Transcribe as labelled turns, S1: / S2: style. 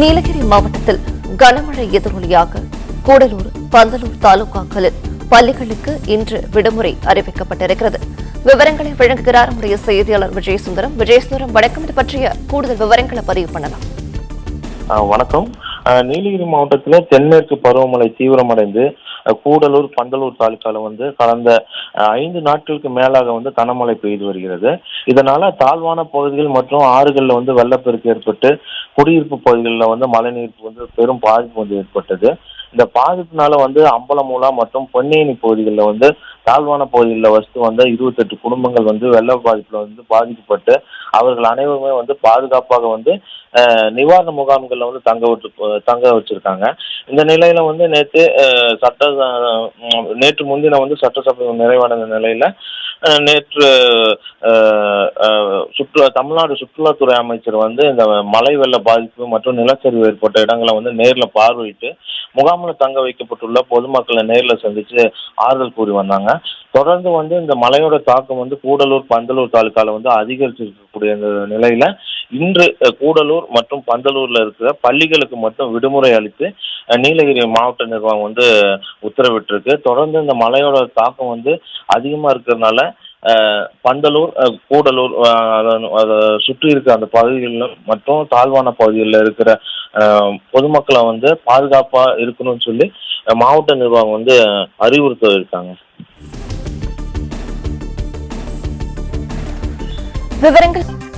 S1: நீலகிரி மாவட்டத்தில் கனமழை எதிரொலியாக கூடலூர், பந்தலூர் தாலுகாக்களில் பள்ளிகளுக்கு இன்று விடுமுறை அறிவிக்கப்பட்டிருக்கிறது. விவரங்களை வழங்குகிறார் நம்முடைய செய்தியாளர் விஜயசுந்தரம். வணக்கம். இது பற்றிய கூடுதல் விவரங்களை பதிவு பண்ணலாம்.
S2: வணக்கம். நீலகிரி மாவட்டத்தில் தென்மேற்கு பருவமழை தீவிரமடைந்து கூடலூர், பந்தலூர் தாலுகால கடந்த 5 நாட்களுக்கு மேலாக கனமழை பெய்து வருகிறது. இதனால தாழ்வான பகுதிகள் மற்றும் ஆறுகளில் வெள்ளப்பெருக்கு ஏற்பட்டு குடியிருப்பு பகுதிகளில் மழைநீர் பெரும் பாதிப்பு ஏற்பட்டது. இந்த பாதிப்புனால அம்பலமூலா மற்றும் பொன்னேனி பகுதிகளில் தாழ்வான பகுதிகளில் வசித்து 28 குடும்பங்கள் வெள்ள பாதிப்புல பாதிக்கப்பட்டு அவர்கள் அனைவருமே பாதுகாப்பாக நிவாரண முகாம்கள்ல தங்க வச்சிருக்காங்க. இந்த நிலையில நேற்று முன்தின சட்டசபை நிறைவடைந்த நிலையில நேற்று தமிழ்நாடு சுற்றுலாத்துறை அமைச்சர் இந்த மழை வெள்ள பாதிப்பு மற்றும் நிலச்சரிவு ஏற்பட்ட இடங்களை நேரில் பார்வையிட்டு முகாமில் தங்க வைக்கப்பட்டுள்ள பொதுமக்களை நேரில் சந்திச்சு ஆறுதல் கூறி வந்தாங்க. தொடர்ந்து இந்த மழையோட தாக்கம் கூடலூர், பந்தலூர் தாலுகால அதிகரிச்சிருக்கக்கூடிய நிலையில இன்று கூடலூர் மற்றும் பந்தலூர்ல இருக்கிற பள்ளிகளுக்கு மட்டும் விடுமுறை அளித்து நீலகிரி மாவட்ட நிர்வாகம் உத்தரவிட்டிருக்கு. தொடர்ந்து இந்த மழையோட தாக்கம் அதிகமா இருக்கிறதுனால பந்தலூர், கூடலூர் அதை சுற்றி இருக்கிற அந்த பகுதிகளில் மற்றும் தாழ்வான பகுதிகளில் இருக்கிற பொதுமக்களை பாதுகாப்பா இருக்கணும்னு சொல்லி மாவட்ட நிர்வாகம் அறிவுறுத்த இருக்காங்க.
S1: விவரங்கள்